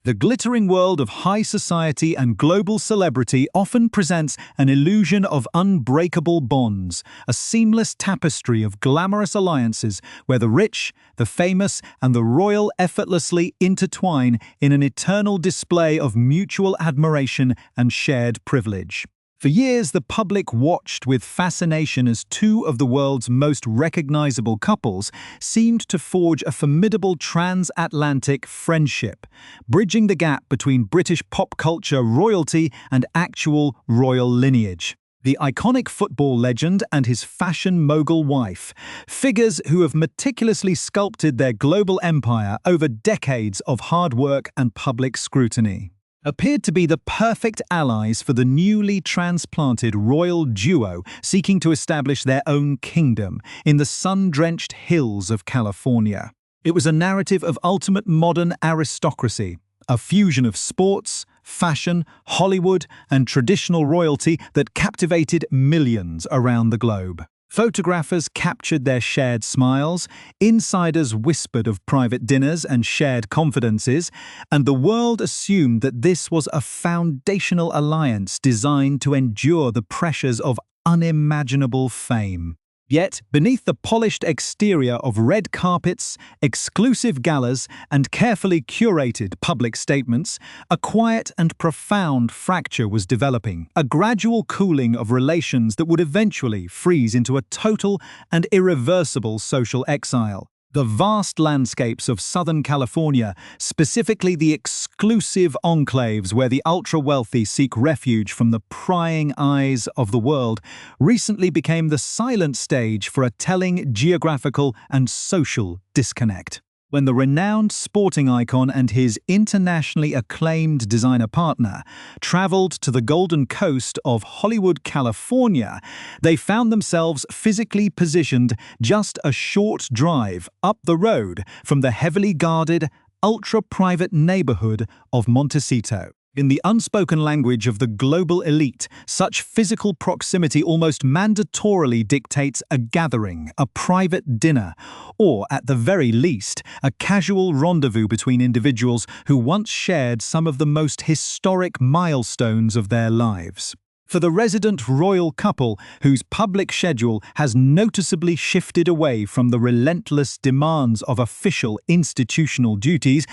The glittering world of high society and global celebrity often presents an illusion of unbreakable bonds, a seamless tapestry of glamorous alliances where the rich, the famous, and the royal effortlessly intertwine in an eternal display of mutual admiration and shared privilege. For years, the public watched with fascination as two of the world's most recognizable couples seemed to forge a formidable transatlantic friendship, bridging the gap between British pop culture royalty and actual royal lineage. The iconic football legend and his fashion mogul wife, figures who have meticulously sculpted their global empire over decades of hard work and public scrutiny, appeared to be the perfect allies for the newly transplanted royal duo seeking to establish their own kingdom in the sun-drenched hills of California. It was a narrative of ultimate modern aristocracy, a fusion of sports, fashion, Hollywood, and traditional royalty that captivated millions around the globe. Photographers captured their shared smiles, insiders whispered of private dinners and shared confidences, and the world assumed that this was a foundational alliance designed to endure the pressures of unimaginable fame. Yet, beneath the polished exterior of red carpets, exclusive galas, and carefully curated public statements, a quiet and profound fracture was developing, a gradual cooling of relations that would eventually freeze into a total and irreversible social exile. The vast landscapes of Southern California, specifically the exclusive enclaves where the ultra-wealthy seek refuge from the prying eyes of the world, recently became the silent stage for a telling geographical and social disconnect. When the renowned sporting icon and his internationally acclaimed designer partner traveled to the Golden Coast of Hollywood, California, they found themselves physically positioned just a short drive up the road from the heavily guarded, ultra-private neighborhood of Montecito. In the unspoken language of the global elite, such physical proximity almost mandatorily dictates a gathering, a private dinner, or, at the very least, a casual rendezvous between individuals who once shared some of the most historic milestones of their lives. For the resident royal couple, whose public schedule has noticeably shifted away from the relentless demands of official institutional duties,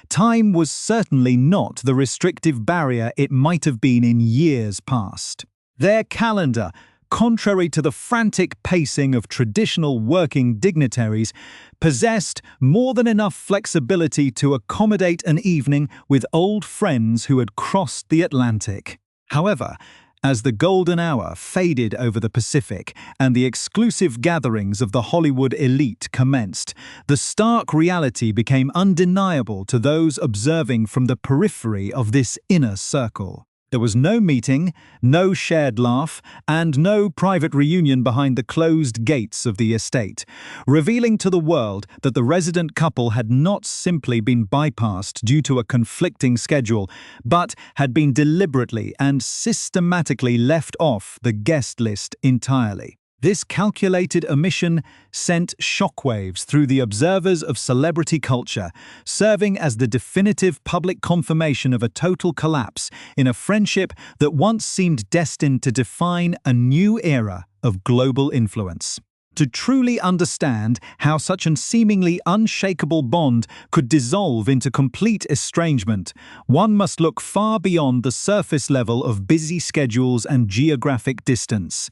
time was certainly not the restrictive barrier it might have been in years past. Their calendar, contrary to the frantic pacing of traditional working dignitaries, possessed more than enough flexibility to accommodate an evening with old friends who had crossed the Atlantic. However, as the golden hour faded over the Pacific and the exclusive gatherings of the Hollywood elite commenced, the stark reality became undeniable to those observing from the periphery of this inner circle. There was no meeting, no shared laugh, and no private reunion behind the closed gates of the estate, revealing to the world that the resident couple had not simply been bypassed due to a conflicting schedule, but had been deliberately and systematically left off the guest list entirely. This calculated omission sent shockwaves through the observers of celebrity culture, serving as the definitive public confirmation of a total collapse in a friendship that once seemed destined to define a new era of global influence. To truly understand how such a seemingly unshakable bond could dissolve into complete estrangement, one must look far beyond the surface level of busy schedules and geographic distance,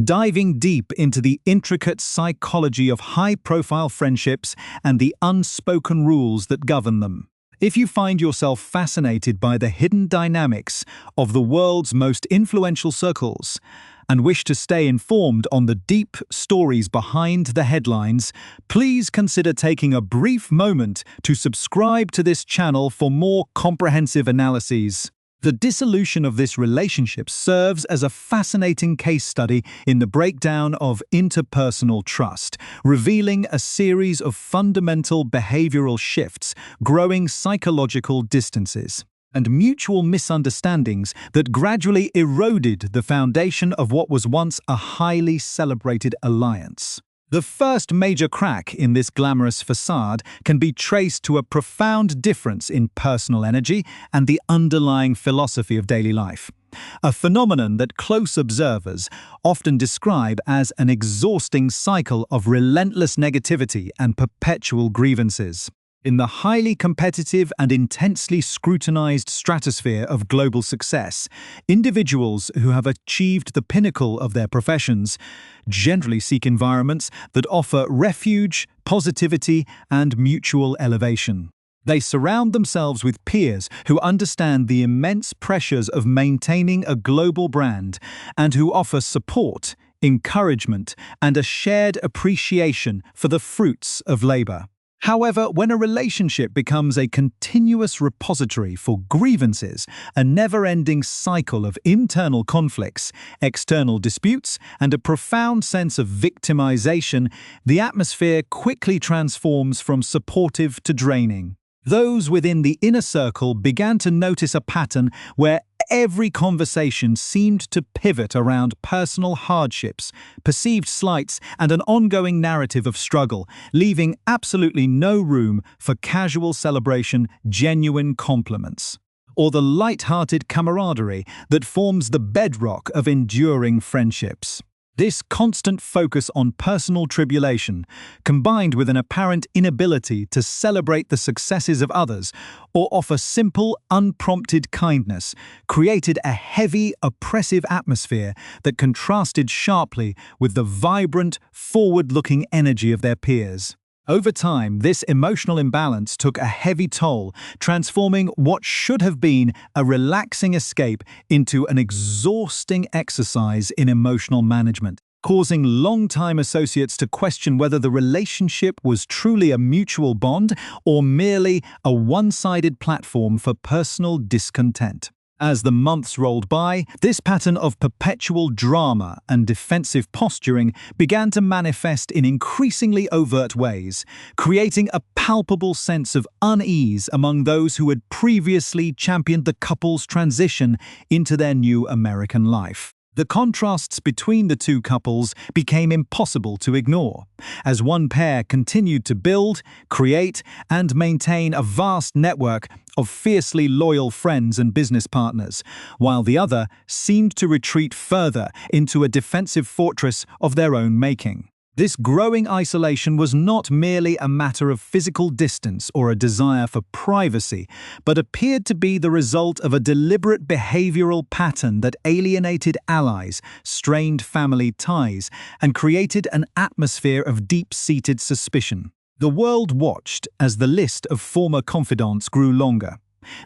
diving deep into the intricate psychology of high-profile friendships and the unspoken rules that govern them. If you find yourself fascinated by the hidden dynamics of the world's most influential circles, and wish to stay informed on the deep stories behind the headlines, please consider taking a brief moment to subscribe to this channel for more comprehensive analyses. The dissolution of this relationship serves as a fascinating case study in the breakdown of interpersonal trust, revealing a series of fundamental behavioral shifts, growing psychological distances, and mutual misunderstandings that gradually eroded the foundation of what was once a highly celebrated alliance. The first major crack in this glamorous facade can be traced to a profound difference in personal energy and the underlying philosophy of daily life. A phenomenon that close observers often describe as an exhausting cycle of relentless negativity and perpetual grievances. In the highly competitive and intensely scrutinized stratosphere of global success, individuals who have achieved the pinnacle of their professions generally seek environments that offer refuge, positivity, and mutual elevation. They surround themselves with peers who understand the immense pressures of maintaining a global brand and who offer support, encouragement, and a shared appreciation for the fruits of labor. However, when a relationship becomes a continuous repository for grievances, a never-ending cycle of internal conflicts, external disputes, and a profound sense of victimization, the atmosphere quickly transforms from supportive to draining. Those within the inner circle began to notice a pattern where every conversation seemed to pivot around personal hardships, perceived slights, and an ongoing narrative of struggle, leaving absolutely no room for casual celebration, genuine compliments, or the light-hearted camaraderie that forms the bedrock of enduring friendships. This constant focus on personal tribulation, combined with an apparent inability to celebrate the successes of others or offer simple, unprompted kindness, created a heavy, oppressive atmosphere that contrasted sharply with the vibrant, forward-looking energy of their peers. Over time, this emotional imbalance took a heavy toll, transforming what should have been a relaxing escape into an exhausting exercise in emotional management, causing longtime associates to question whether the relationship was truly a mutual bond or merely a one-sided platform for personal discontent. As the months rolled by, this pattern of perpetual drama and defensive posturing began to manifest in increasingly overt ways, creating a palpable sense of unease among those who had previously championed the couple's transition into their new American life. The contrasts between the two couples became impossible to ignore, as one pair continued to build, create, and maintain a vast network of fiercely loyal friends and business partners, while the other seemed to retreat further into a defensive fortress of their own making. This growing isolation was not merely a matter of physical distance or a desire for privacy, but appeared to be the result of a deliberate behavioral pattern that alienated allies, strained family ties, and created an atmosphere of deep-seated suspicion. The world watched as the list of former confidants grew longer,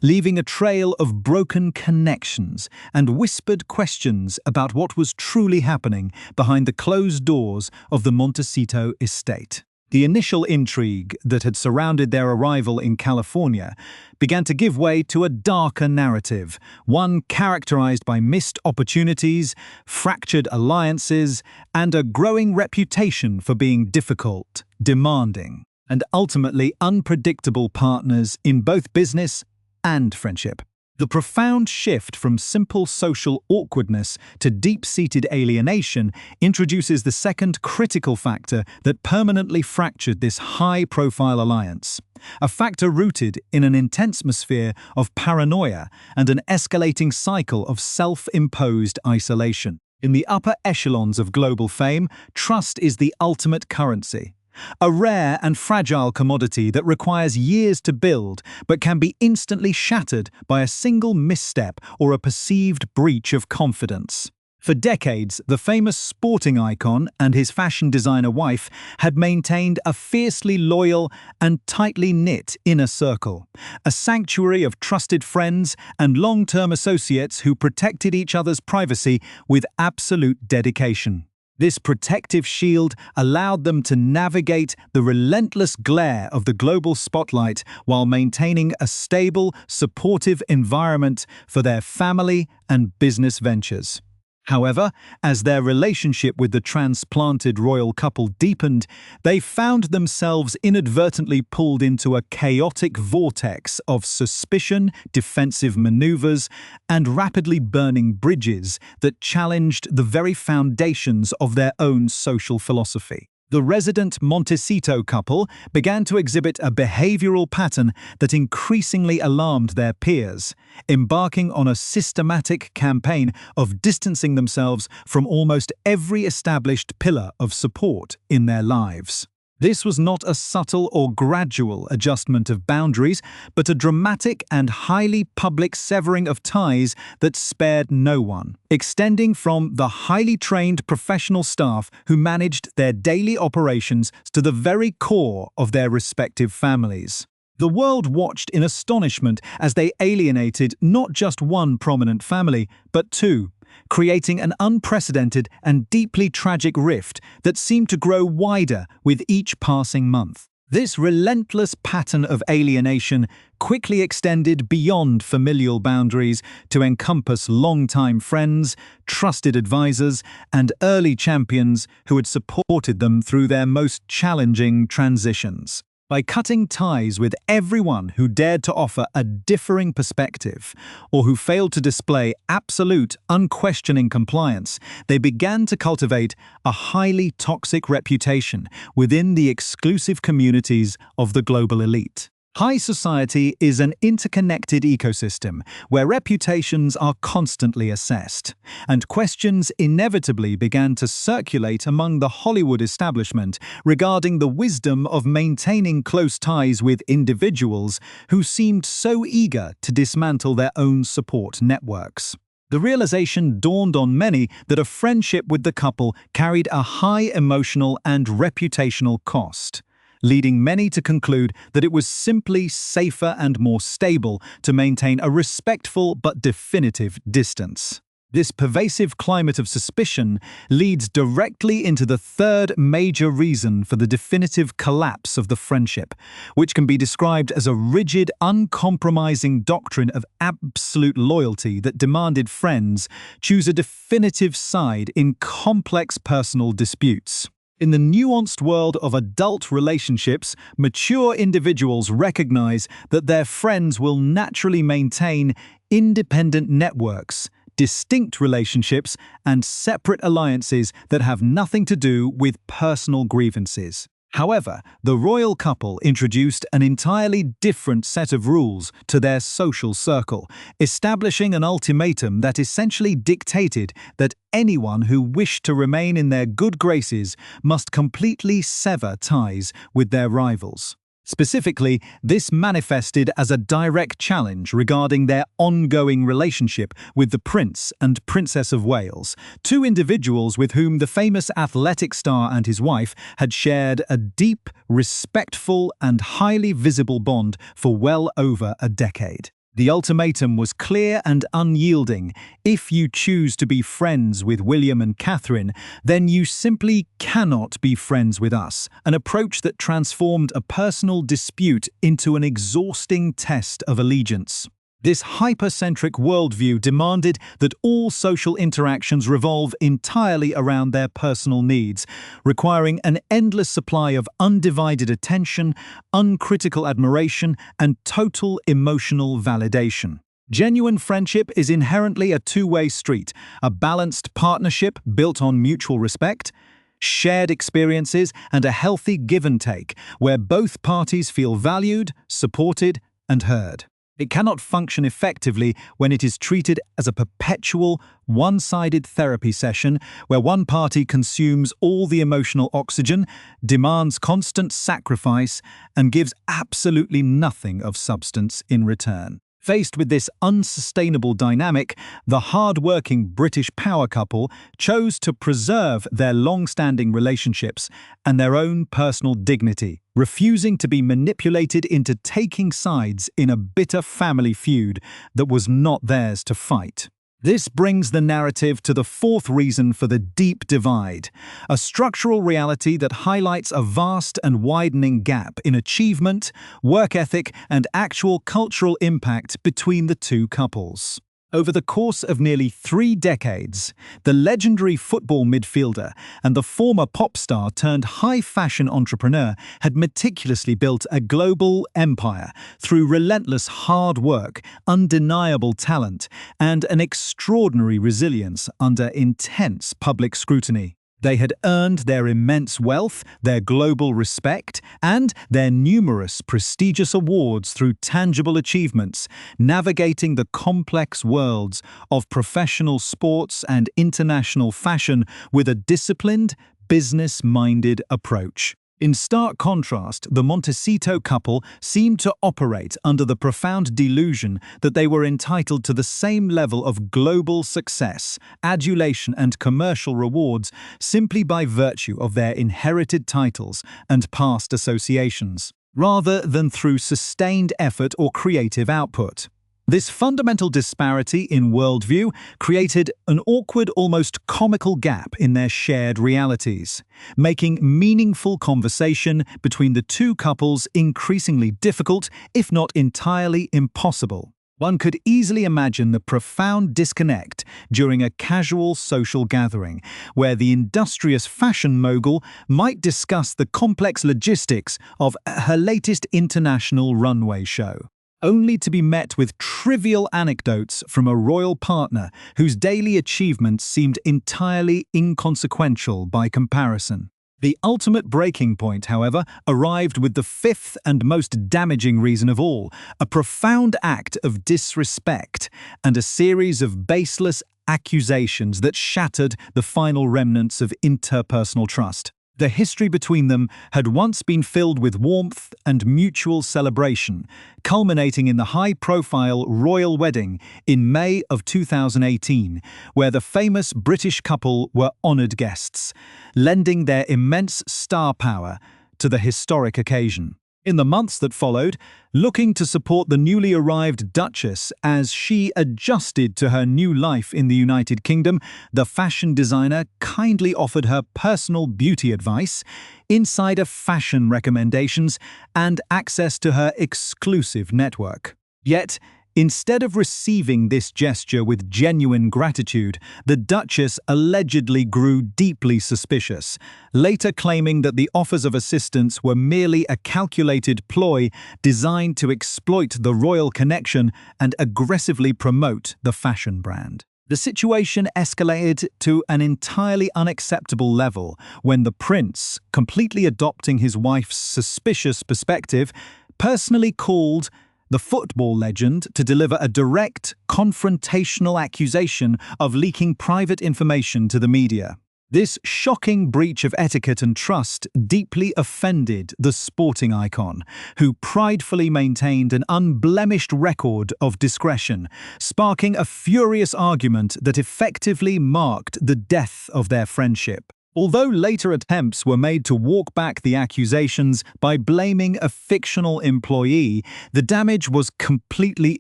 leaving a trail of broken connections and whispered questions about what was truly happening behind the closed doors of the Montecito estate. The initial intrigue that had surrounded their arrival in California began to give way to a darker narrative, one characterized by missed opportunities, fractured alliances, and a growing reputation for being difficult, demanding, and ultimately unpredictable partners in both business and friendship. The profound shift from simple social awkwardness to deep-seated alienation introduces the second critical factor that permanently fractured this high-profile alliance, a factor rooted in an intense atmosphere of paranoia and an escalating cycle of self-imposed isolation. In the upper echelons of global fame, trust is the ultimate currency. A rare and fragile commodity that requires years to build but can be instantly shattered by a single misstep or a perceived breach of confidence. For decades, the famous sporting icon and his fashion designer wife had maintained a fiercely loyal and tightly knit inner circle, a sanctuary of trusted friends and long-term associates who protected each other's privacy with absolute dedication. This protective shield allowed them to navigate the relentless glare of the global spotlight while maintaining a stable, supportive environment for their family and business ventures. However, as their relationship with the transplanted royal couple deepened, they found themselves inadvertently pulled into a chaotic vortex of suspicion, defensive maneuvers, and rapidly burning bridges that challenged the very foundations of their own social philosophy. The resident Montecito couple began to exhibit a behavioral pattern that increasingly alarmed their peers, embarking on a systematic campaign of distancing themselves from almost every established pillar of support in their lives. This was not a subtle or gradual adjustment of boundaries, but a dramatic and highly public severing of ties that spared no one, extending from the highly trained professional staff who managed their daily operations to the very core of their respective families. The world watched in astonishment as they alienated not just one prominent family, but two, creating an unprecedented and deeply tragic rift that seemed to grow wider with each passing month. This relentless pattern of alienation quickly extended beyond familial boundaries to encompass longtime friends, trusted advisors, and early champions who had supported them through their most challenging transitions. By cutting ties with everyone who dared to offer a differing perspective or who failed to display absolute, unquestioning compliance, they began to cultivate a highly toxic reputation within the exclusive communities of the global elite. High society is an interconnected ecosystem where reputations are constantly assessed, and questions inevitably began to circulate among the Hollywood establishment regarding the wisdom of maintaining close ties with individuals who seemed so eager to dismantle their own support networks. The realization dawned on many that a friendship with the couple carried a high emotional and reputational cost, leading many to conclude that it was simply safer and more stable to maintain a respectful but definitive distance. This pervasive climate of suspicion leads directly into the third major reason for the definitive collapse of the friendship, which can be described as a rigid, uncompromising doctrine of absolute loyalty that demanded friends choose a definitive side in complex personal disputes. In the nuanced world of adult relationships, mature individuals recognize that their friends will naturally maintain independent networks, distinct relationships, and separate alliances that have nothing to do with personal grievances. However, the royal couple introduced an entirely different set of rules to their social circle, establishing an ultimatum that essentially dictated that anyone who wished to remain in their good graces must completely sever ties with their rivals. Specifically, this manifested as a direct challenge regarding their ongoing relationship with the Prince and Princess of Wales, two individuals with whom the famous athletic star and his wife had shared a deep, respectful, and highly visible bond for well over a decade. The ultimatum was clear and unyielding. If you choose to be friends with William and Catherine, then you simply cannot be friends with us, an approach that transformed a personal dispute into an exhausting test of allegiance. This hypercentric worldview demanded that all social interactions revolve entirely around their personal needs, requiring an endless supply of undivided attention, uncritical admiration, and total emotional validation. Genuine friendship is inherently a two-way street, a balanced partnership built on mutual respect, shared experiences, and a healthy give and take, where both parties feel valued, supported, and heard. It cannot function effectively when it is treated as a perpetual, one-sided therapy session where one party consumes all the emotional oxygen, demands constant sacrifice, and gives absolutely nothing of substance in return. Faced with this unsustainable dynamic, the hard-working British power couple chose to preserve their long-standing relationships and their own personal dignity, refusing to be manipulated into taking sides in a bitter family feud that was not theirs to fight. This brings the narrative to the fourth reason for the deep divide, a structural reality that highlights a vast and widening gap in achievement, work ethic, and actual cultural impact between the two couples. Over the course of nearly 3 decades, the legendary football midfielder and the former pop star turned high-fashion entrepreneur had meticulously built a global empire through relentless hard work, undeniable talent, and an extraordinary resilience under intense public scrutiny. They had earned their immense wealth, their global respect, and their numerous prestigious awards through tangible achievements, navigating the complex worlds of professional sports and international fashion with a disciplined, business-minded approach. In stark contrast, the Montecito couple seemed to operate under the profound delusion that they were entitled to the same level of global success, adulation, and commercial rewards simply by virtue of their inherited titles and past associations, rather than through sustained effort or creative output. This fundamental disparity in worldview created an awkward, almost comical gap in their shared realities, making meaningful conversation between the two couples increasingly difficult, if not entirely impossible. One could easily imagine the profound disconnect during a casual social gathering, where the industrious fashion mogul might discuss the complex logistics of her latest international runway show, only to be met with trivial anecdotes from a royal partner whose daily achievements seemed entirely inconsequential by comparison. The ultimate breaking point, however, arrived with the fifth and most damaging reason of all, a profound act of disrespect and a series of baseless accusations that shattered the final remnants of interpersonal trust. The history between them had once been filled with warmth and mutual celebration, culminating in the high-profile royal wedding in May of 2018, where the famous British couple were honoured guests, lending their immense star power to the historic occasion. In the months that followed, looking to support the newly arrived Duchess as she adjusted to her new life in the United Kingdom, the fashion designer kindly offered her personal beauty advice, insider fashion recommendations, and access to her exclusive network. Yet, instead of receiving this gesture with genuine gratitude, the Duchess allegedly grew deeply suspicious, later claiming that the offers of assistance were merely a calculated ploy designed to exploit the royal connection and aggressively promote the fashion brand. The situation escalated to an entirely unacceptable level when the prince, completely adopting his wife's suspicious perspective, personally called the football legend to deliver a direct, confrontational accusation of leaking private information to the media. This shocking breach of etiquette and trust deeply offended the sporting icon, who pridefully maintained an unblemished record of discretion, sparking a furious argument that effectively marked the death of their friendship. Although later attempts were made to walk back the accusations by blaming a fictional employee, the damage was completely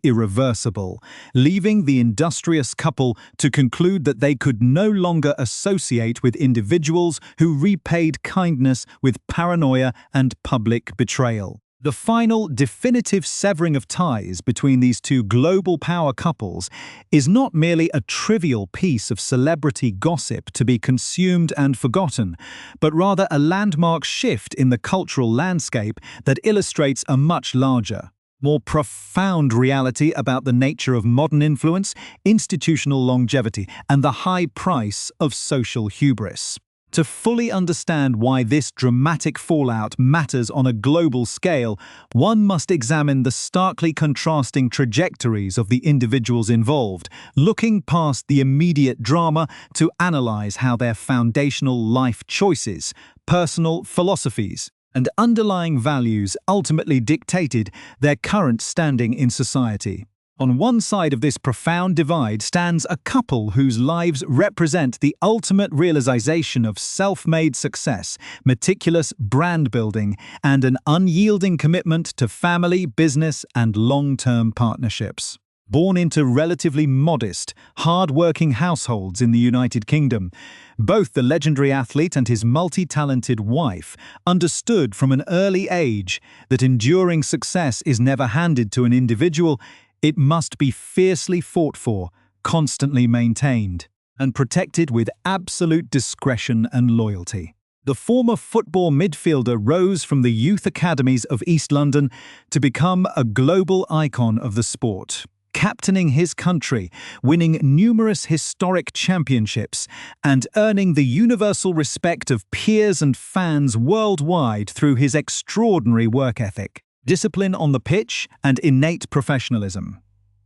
irreversible, leaving the industrious couple to conclude that they could no longer associate with individuals who repaid kindness with paranoia and public betrayal. The final, definitive severing of ties between these two global power couples is not merely a trivial piece of celebrity gossip to be consumed and forgotten, but rather a landmark shift in the cultural landscape that illustrates a much larger, more profound reality about the nature of modern influence, institutional longevity, and the high price of social hubris. To fully understand why this dramatic fallout matters on a global scale, one must examine the starkly contrasting trajectories of the individuals involved, looking past the immediate drama to analyze how their foundational life choices, personal philosophies, and underlying values ultimately dictated their current standing in society. On one side of this profound divide stands a couple whose lives represent the ultimate realization of self-made success, meticulous brand building, and an unyielding commitment to family, business, and long-term partnerships. Born into relatively modest, hard-working households in the United Kingdom, both the legendary athlete and his multi-talented wife understood from an early age that enduring success is never handed to an individual. It must be fiercely fought for, constantly maintained, and protected with absolute discretion and loyalty. The former football midfielder rose from the youth academies of East London to become a global icon of the sport, captaining his country, winning numerous historic championships, and earning the universal respect of peers and fans worldwide through his extraordinary work ethic, discipline on the pitch, and innate professionalism.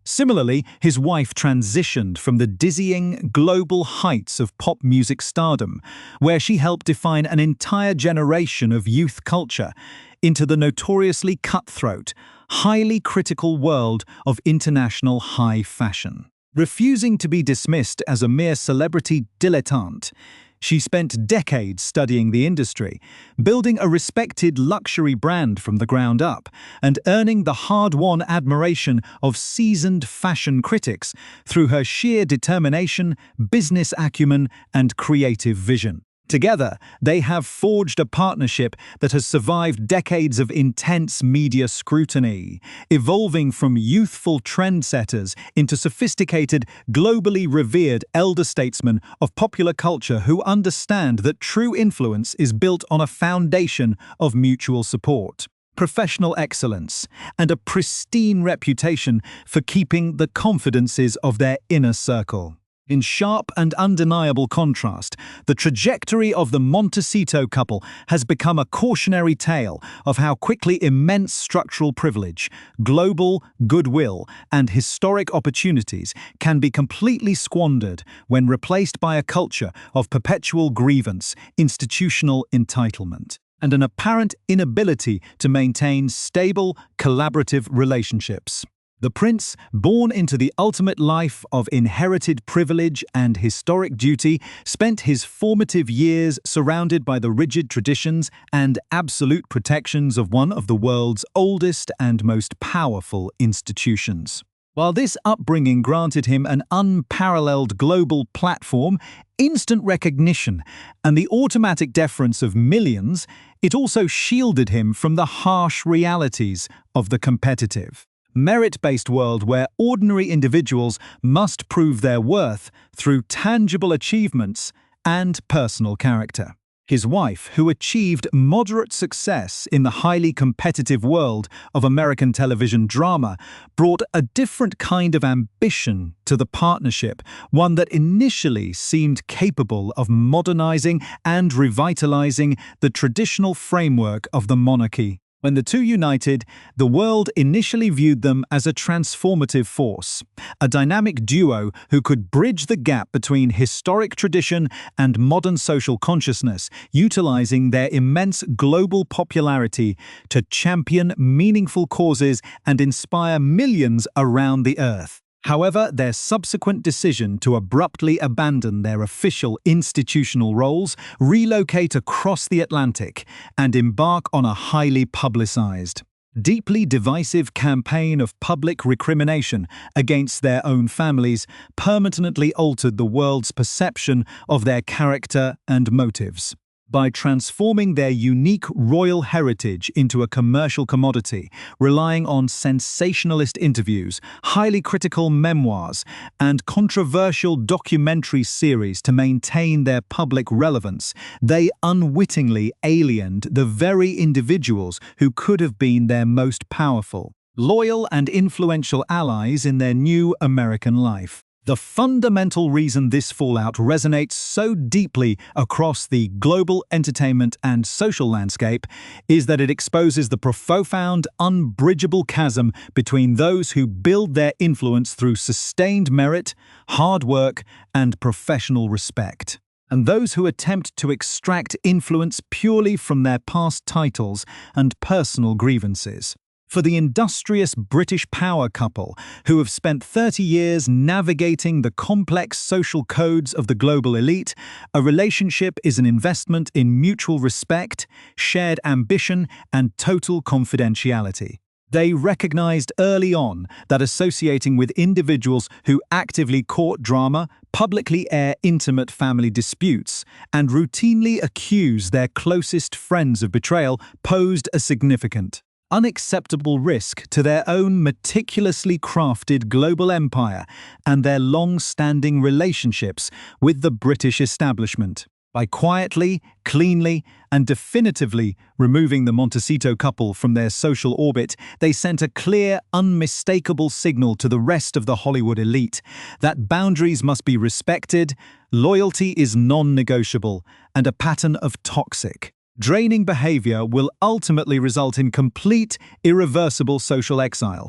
Similarly, his wife transitioned from the dizzying global heights of pop music stardom, where she helped define an entire generation of youth culture, into the notoriously cutthroat, highly critical world of international high fashion. Refusing to be dismissed as a mere celebrity dilettante, she spent decades studying the industry, building a respected luxury brand from the ground up, and earning the hard-won admiration of seasoned fashion critics through her sheer determination, business acumen, and creative vision. Together, they have forged a partnership that has survived decades of intense media scrutiny, evolving from youthful trendsetters into sophisticated, globally revered elder statesmen of popular culture who understand that true influence is built on a foundation of mutual support, professional excellence, and a pristine reputation for keeping the confidences of their inner circle. In sharp and undeniable contrast, the trajectory of the Montecito couple has become a cautionary tale of how quickly immense structural privilege, global goodwill, and historic opportunities can be completely squandered when replaced by a culture of perpetual grievance, institutional entitlement, and an apparent inability to maintain stable, collaborative relationships. The prince, born into the ultimate life of inherited privilege and historic duty, spent his formative years surrounded by the rigid traditions and absolute protections of one of the world's oldest and most powerful institutions. While this upbringing granted him an unparalleled global platform, instant recognition, and the automatic deference of millions, it also shielded him from the harsh realities of the competitive, merit-based world where ordinary individuals must prove their worth through tangible achievements and personal character. His wife, who achieved moderate success in the highly competitive world of American television drama, brought a different kind of ambition to the partnership, one that initially seemed capable of modernizing and revitalizing the traditional framework of the monarchy. When the two united, the world initially viewed them as a transformative force, a dynamic duo who could bridge the gap between historic tradition and modern social consciousness, utilizing their immense global popularity to champion meaningful causes and inspire millions around the earth. However, their subsequent decision to abruptly abandon their official institutional roles, relocate across the Atlantic, and embark on a highly publicized, deeply divisive campaign of public recrimination against their own families permanently altered the world's perception of their character and motives. By transforming their unique royal heritage into a commercial commodity, relying on sensationalist interviews, highly critical memoirs, and controversial documentary series to maintain their public relevance, they unwittingly aliened the very individuals who could have been their most powerful, loyal, and influential allies in their new American life. The fundamental reason this fallout resonates so deeply across the global entertainment and social landscape is that it exposes the profound, unbridgeable chasm between those who build their influence through sustained merit, hard work, and professional respect, and those who attempt to extract influence purely from their past titles and personal grievances. For the industrious British power couple, who have spent 30 years navigating the complex social codes of the global elite, a relationship is an investment in mutual respect, shared ambition, and total confidentiality. They recognized early on that associating with individuals who actively court drama, publicly air intimate family disputes, and routinely accuse their closest friends of betrayal posed a significant, unacceptable risk to their own meticulously crafted global empire and their long-standing relationships with the British establishment. By quietly, cleanly, and definitively removing the Montecito couple from their social orbit, they sent a clear, unmistakable signal to the rest of the Hollywood elite that boundaries must be respected, loyalty is non-negotiable, and a pattern of toxic, draining behavior will ultimately result in complete, irreversible social exile.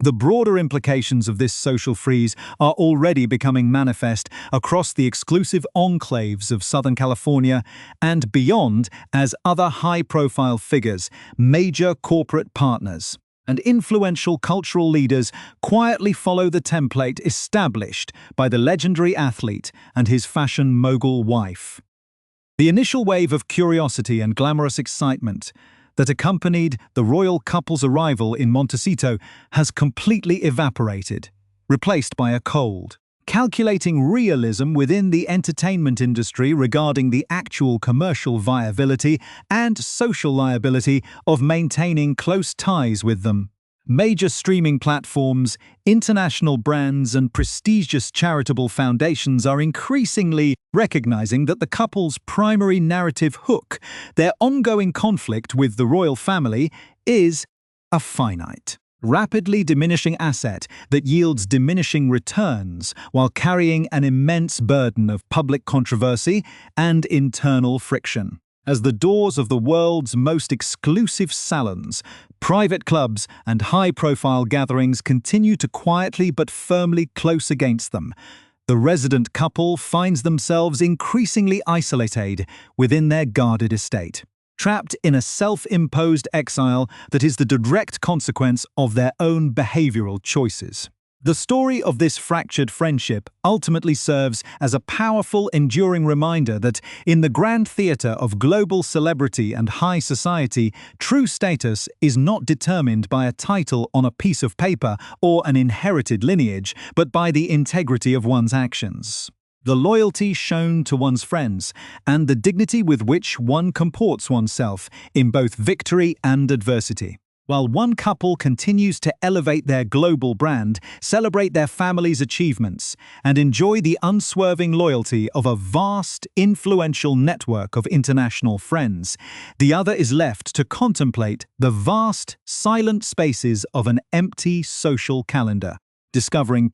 The broader implications of this social freeze are already becoming manifest across the exclusive enclaves of Southern California and beyond as other high-profile figures, major corporate partners, and influential cultural leaders quietly follow the template established by the legendary athlete and his fashion mogul wife. The initial wave of curiosity and glamorous excitement that accompanied the royal couple's arrival in Montecito has completely evaporated, replaced by a cold, calculating realism within the entertainment industry regarding the actual commercial viability and social liability of maintaining close ties with them. Major streaming platforms, international brands, and prestigious charitable foundations are increasingly recognizing that the couple's primary narrative hook, their ongoing conflict with the royal family, is a finite, rapidly diminishing asset that yields diminishing returns while carrying an immense burden of public controversy and internal friction. As the doors of the world's most exclusive salons, private clubs, and high-profile gatherings continue to quietly but firmly close against them, the resident couple finds themselves increasingly isolated within their guarded estate, trapped in a self-imposed exile that is the direct consequence of their own behavioral choices. The story of this fractured friendship ultimately serves as a powerful, enduring reminder that, in the grand theater of global celebrity and high society, true status is not determined by a title on a piece of paper or an inherited lineage, but by the integrity of one's actions, the loyalty shown to one's friends, and the dignity with which one comports oneself in both victory and adversity. While one couple continues to elevate their global brand, celebrate their family's achievements, and enjoy the unswerving loyalty of a vast, influential network of international friends, the other is left to contemplate the vast, silent spaces of an empty social calendar, discovering